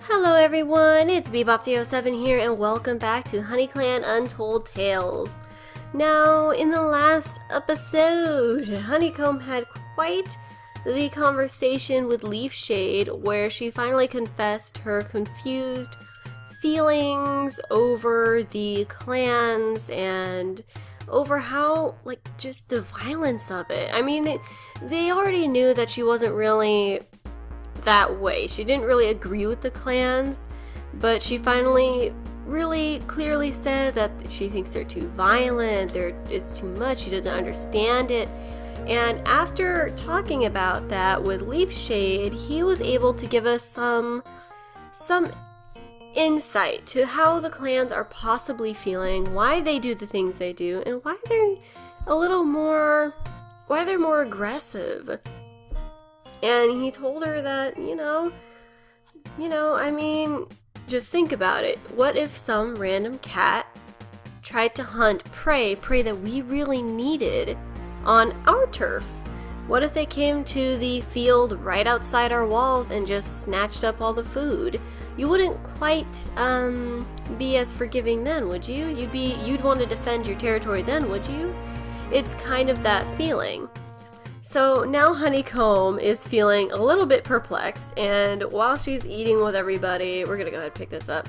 Hello everyone, it's Bebop307 here and welcome back to Honeyclan Untold Tales. Now, in the last episode, Honeycomb had quite the conversation with Leafshade where she finally confessed her confused feelings over the clans and over how, just the violence of it. I mean, they already knew that she wasn't really that way. She didn't really agree with the clans, but she finally really clearly said that she thinks they're too violent, it's too much, she doesn't understand it. And after talking about that with Leafshade, he was able to give us some insight to how the clans are possibly feeling, why they do the things they do, and why they're more aggressive. And he told her that, I mean, just think about it. What if some random cat tried to hunt prey that we really needed on our turf? What if they came to the field right outside our walls and just snatched up all the food? You wouldn't quite be as forgiving then, would you? You'd want to defend your territory then, would you? It's kind of that feeling. So now Honeycomb is feeling a little bit perplexed, and while she's eating with everybody, we're gonna go ahead and pick this up.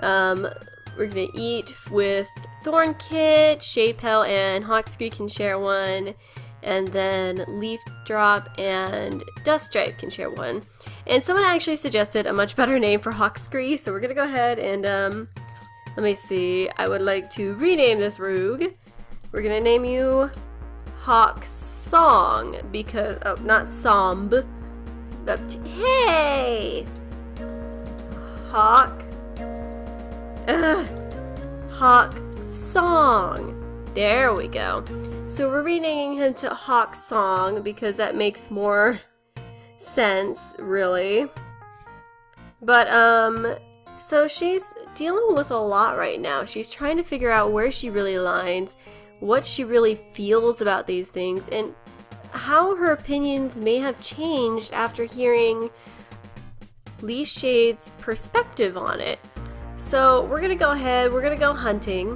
We're gonna eat with Thornkit, Shadepel, and Hawkscrew can share one, and then Leaf Drop and Duststripe can share one. And someone actually suggested a much better name for Hawkscrew, so we're gonna go ahead and let me see. I would like to rename this rogue. We're gonna name you Song, because, not Somb, but, hey! Hawk Song. There we go. So we're renaming him to Hawk Song because that makes more sense, really. But, so she's dealing with a lot right now. She's trying to figure out where she really aligns, what she really feels about these things, and how her opinions may have changed after hearing Leafshade's perspective on it. So we're gonna go ahead, we're gonna go hunting,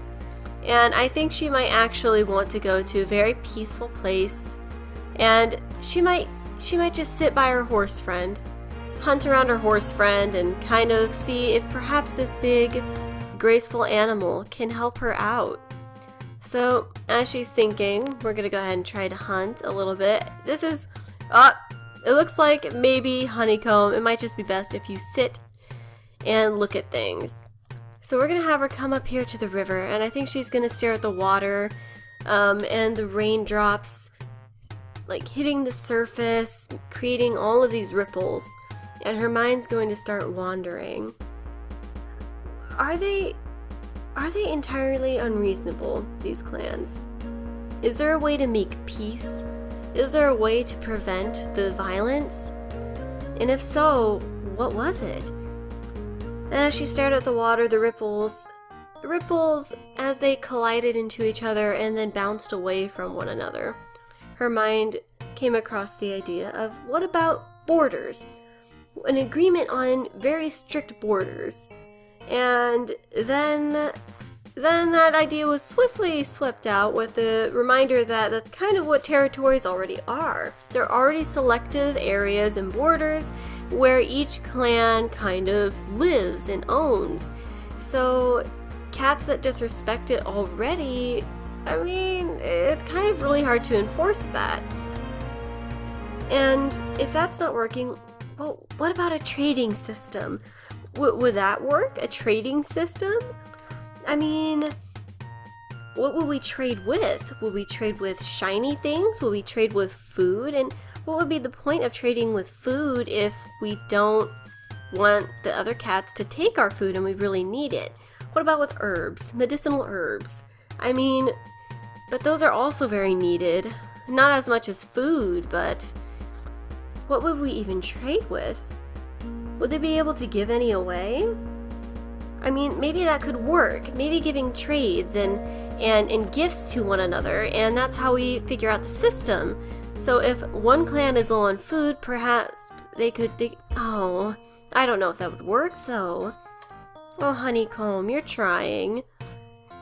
and I think she might actually want to go to a very peaceful place, and she might just sit by her horse friend, hunt around her horse friend, and kind of see if perhaps this big, graceful animal can help her out. So, as she's thinking, we're gonna go ahead and try to hunt a little bit. This is, it looks like maybe Honeycomb, it might just be best if you sit and look at things. So we're gonna have her come up here to the river, and I think she's gonna stare at the water, and the raindrops, hitting the surface, creating all of these ripples, and her mind's going to start wandering. Are they entirely unreasonable, these clans? Is there a way to make peace? Is there a way to prevent the violence? And if so, what was it? And as she stared at the water, the ripples as they collided into each other and then bounced away from one another, her mind came across the idea of, what about borders? An agreement on very strict borders. And then that idea was swiftly swept out with the reminder that that's kind of what territories already are. They're already selective areas and borders where each clan kind of lives and owns. So cats that disrespect it already, I mean, it's kind of really hard to enforce that. And if that's not working, well, what about a trading system? Would that work? A trading system? I mean, what would we trade with? Would we trade with shiny things? Would we trade with food? And what would be the point of trading with food if we don't want the other cats to take our food and we really need it? What about with herbs? Medicinal herbs. I mean, but those are also very needed. Not as much as food, but what would we even trade with? Would they be able to give any away? I mean, maybe that could work. Maybe giving trades and gifts to one another, and that's how we figure out the system. So if one clan is low on food, perhaps they could be... Oh, I don't know if that would work, though. Oh, Honeycomb, you're trying.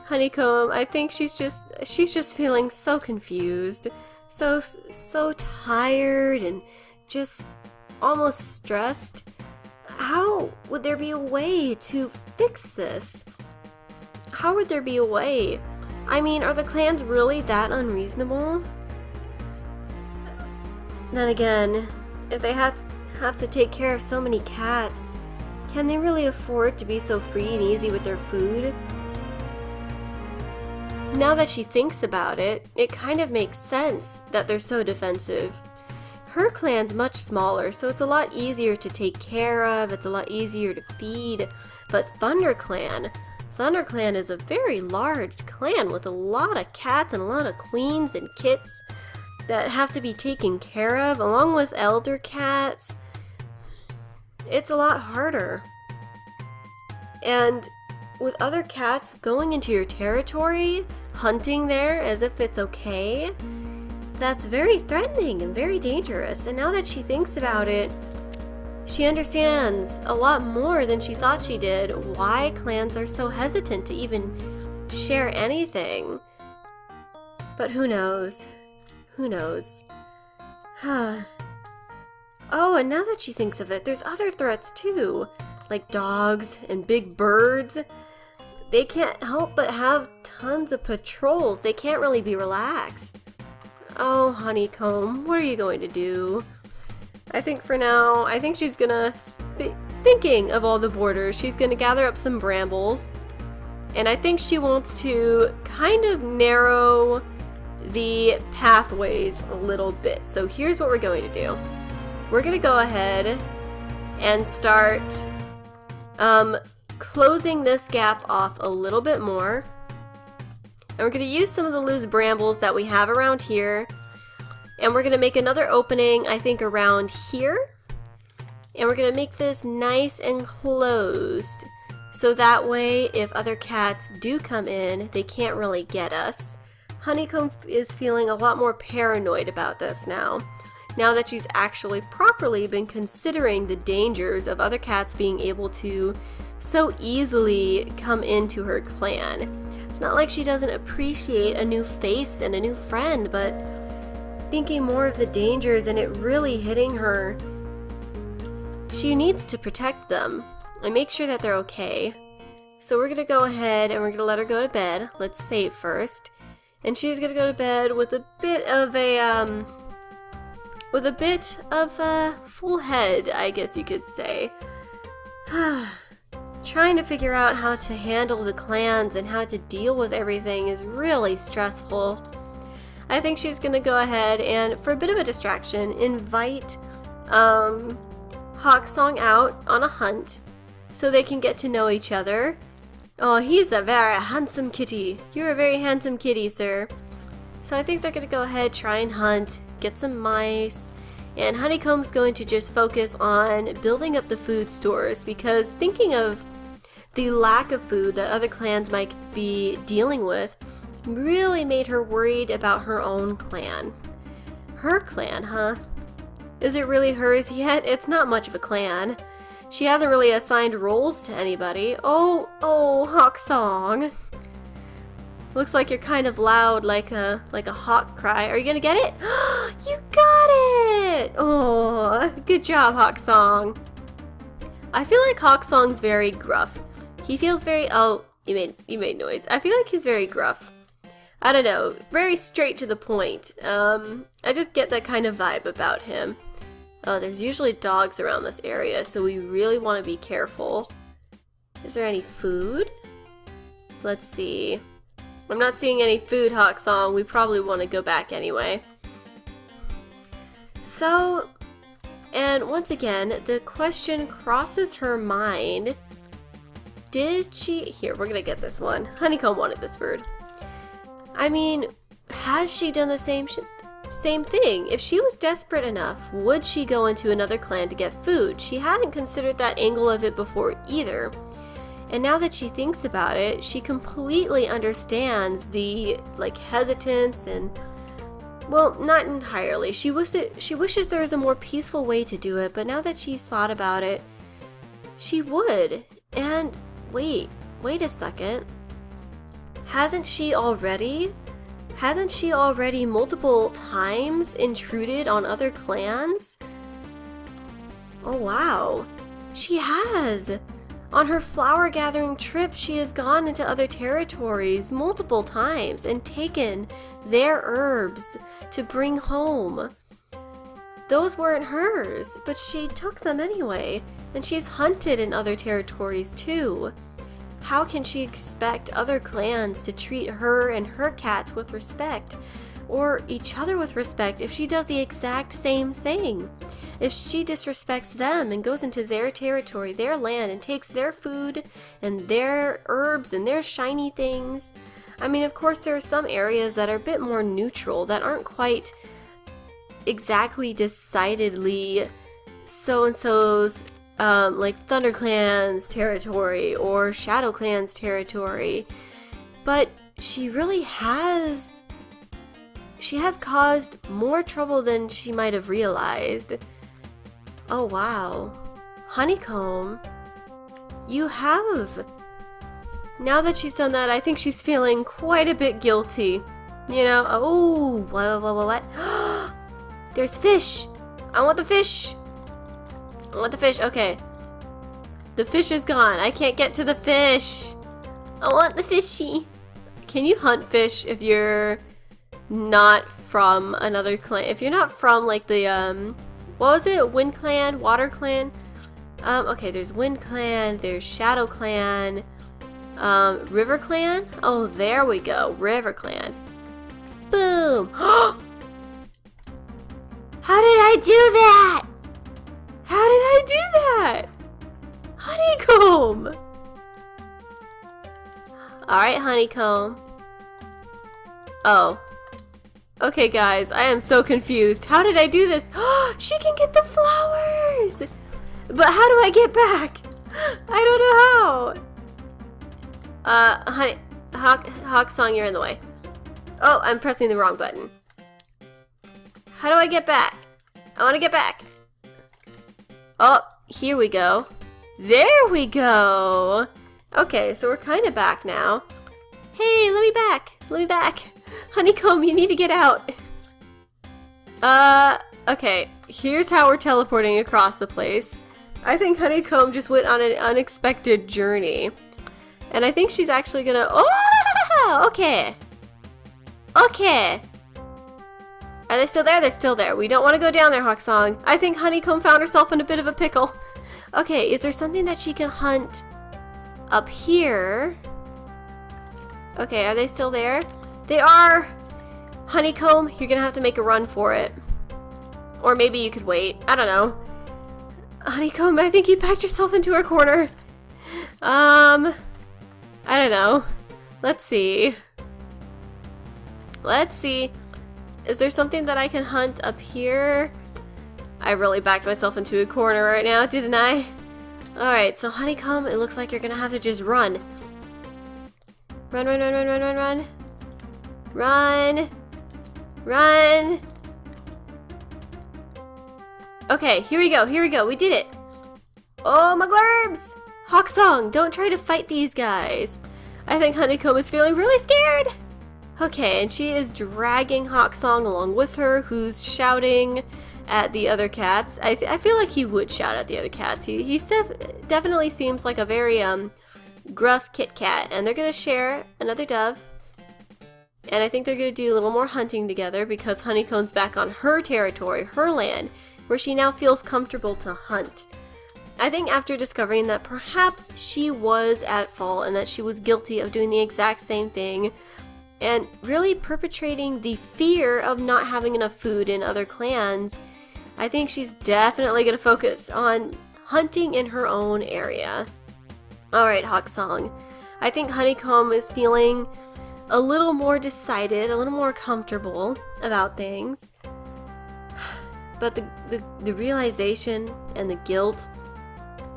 Honeycomb, I think she's just feeling so confused. So tired and just almost stressed. How would there be a way to fix this? How would there be a way? I mean, are the clans really that unreasonable? Then again, if they have to take care of so many cats, can they really afford to be so free and easy with their food? Now that she thinks about it, it kind of makes sense that they're so defensive. Her clan's much smaller, so it's a lot easier to take care of, it's a lot easier to feed. But ThunderClan is a very large clan with a lot of cats and a lot of queens and kits that have to be taken care of, along with elder cats. It's a lot harder. And with other cats going into your territory, hunting there as if it's okay, that's very threatening and very dangerous. And now that she thinks about it, she understands a lot more than she thought she did why clans are so hesitant to even share anything. But who knows? Who knows? Oh, and now that she thinks of it, there's other threats too, like dogs and big birds. They can't help but have tons of patrols. They can't really be relaxed. Oh, Honeycomb, what are you going to do? I think for now, I think she's gonna, thinking of all the borders, she's gonna gather up some brambles. And I think she wants to kind of narrow the pathways a little bit. So here's what we're going to do. We're gonna go ahead and start closing this gap off a little bit more. And we're going to use some of the loose brambles that we have around here. And we're going to make another opening, I think, around here. And we're going to make this nice and closed. So that way, if other cats do come in, they can't really get us. Honeycomb is feeling a lot more paranoid about this now. Now that she's actually properly been considering the dangers of other cats being able to so easily come into her clan. It's not like she doesn't appreciate a new face and a new friend, but thinking more of the dangers and it really hitting her, she needs to protect them and make sure that they're okay. So we're gonna go ahead and we're gonna let her go to bed. Let's save first. And she's gonna go to bed with a bit of a full head, I guess you could say. Trying to figure out how to handle the clans and how to deal with everything is really stressful. I think she's gonna go ahead and, for a bit of a distraction, invite Hawksong out on a hunt so they can get to know each other. Oh, he's a very handsome kitty. You're a very handsome kitty, sir. So I think they're gonna go ahead, try and hunt, get some mice, and Honeycomb's going to just focus on building up the food stores, because thinking of the lack of food that other clans might be dealing with really made her worried about her own clan. Her clan, huh? Is it really hers yet? It's not much of a clan. She hasn't really assigned roles to anybody. Oh, Hawksong. Looks like you're kind of loud, like a hawk cry. Are you gonna get it? You got it! Oh, good job, Hawksong. I feel like Hawksong's very gruff. He feels very, oh, you made noise. I feel like he's very gruff. I don't know, very straight to the point. I just get that kind of vibe about him. Oh, there's usually dogs around this area, so we really want to be careful. Is there any food? Let's see. I'm not seeing any food, Hawksong. We probably want to go back anyway. So, and once again, the question crosses her mind. Did she... Here, we're gonna get this one. Honeycomb wanted this bird. I mean, has she done the same thing? If she was desperate enough, would she go into another clan to get food? She hadn't considered that angle of it before either. And now that she thinks about it, she completely understands the, hesitance and... Well, not entirely. She wishes there was a more peaceful way to do it, but now that she's thought about it, She would. And wait a second. Hasn't she already multiple times intruded on other clans? Oh wow, she has! On her flower gathering trip, she has gone into other territories multiple times and taken their herbs to bring home. Those weren't hers, but she took them anyway, and she's hunted in other territories too. How can she expect other clans to treat her and her cats with respect, or each other with respect, if she does the exact same thing? If she disrespects them and goes into their territory, their land, and takes their food and their herbs and their shiny things. I mean, of course, there are some areas that are a bit more neutral, that aren't quite exactly decidedly so-and-so's like ThunderClan's territory or ShadowClan's territory, but she really has caused more trouble than she might have realized. Oh wow, Honeycomb, you have. Now that she's done that, I think she's feeling quite a bit guilty. You know, oh, what? There's fish. I want the fish. I want the fish. Okay. The fish is gone. I can't get to the fish. I want the fishy. Can you hunt fish if you're not from another clan? If you're not from like the what was it? Wind Clan? Water Clan? Okay, there's Wind Clan, there's Shadow Clan, River Clan? Oh, there we go. River Clan. Boom. How did I do that? How did I do that? Honeycomb! Alright, Honeycomb. Oh. Okay, guys, I am so confused. How did I do this? She can get the flowers! But how do I get back? I don't know how. Hawk Song, you're in the way. Oh, I'm pressing the wrong button. How do I get back? I want to get back. Oh, here we go. There we go. Okay, so we're kind of back now. Hey, let me back. Let me back. Honeycomb, you need to get out. Okay. Here's how we're teleporting across the place. I think Honeycomb just went on an unexpected journey. And I think she's actually gonna... Oh, okay. Okay. Are they still there? They're still there. We don't want to go down there, Hawk Song. I think Honeycomb found herself in a bit of a pickle. Okay, is there something that she can hunt up here? Okay, are they still there? They are! Honeycomb, you're gonna have to make a run for it. Or maybe you could wait. I don't know. Honeycomb, I think you backed yourself into a corner. I don't know. Let's see. Let's see. Is there something that I can hunt up here? I really backed myself into a corner right now, didn't I? Alright, so Honeycomb, it looks like you're gonna have to just run. Run, run, run, run, run, run, run. Run. Run. Okay, here we go, here we go. We did it. Oh, my glurbs! Hawk Song, don't try to fight these guys. I think Honeycomb is feeling really scared. Okay, and she is dragging Hawk Song along with her, who's shouting at the other cats. I feel like he would shout at the other cats. He definitely seems like a very gruff Kit Kat, and they're gonna share another dove. And I think they're gonna do a little more hunting together because Honeycomb's back on her territory, her land, where she now feels comfortable to hunt. I think after discovering that perhaps she was at fault and that she was guilty of doing the exact same thing, and really perpetrating the fear of not having enough food in other clans, I think she's definitely going to focus on hunting in her own area. Alright, Hawk Song. I think Honeycomb is feeling a little more decided, a little more comfortable about things. But the realization and the guilt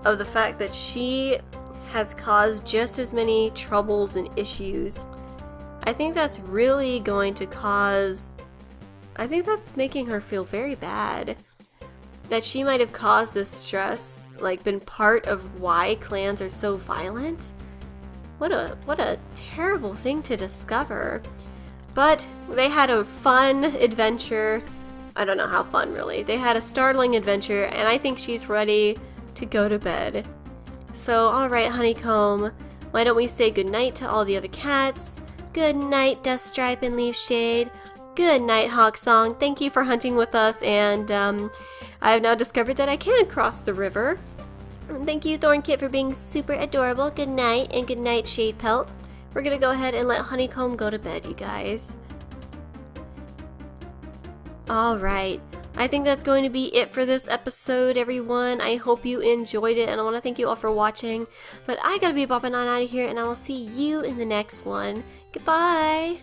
of the fact that she has caused just as many troubles and issues, I think that's really going to cause... I think that's making her feel very bad. That she might have caused this stress like been part of why clans are so violent. What a terrible thing to discover. But they had a fun adventure. I don't know how fun, really. They had a startling adventure, and I think she's ready to go to bed. So, alright, Honeycomb, why don't we say goodnight to all the other cats? Good night, Duststripe and Leafshade. Good night, Hawksong. Thank you for hunting with us, and I have now discovered that I can cross the river. And thank you, Thornkit, for being super adorable. Good night, and good night, Shadepelt. We're gonna go ahead and let Honeycomb go to bed, you guys. Alright, I think that's going to be it for this episode, everyone. I hope you enjoyed it, and I want to thank you all for watching. But I gotta be bopping on out of here, and I will see you in the next one. Goodbye!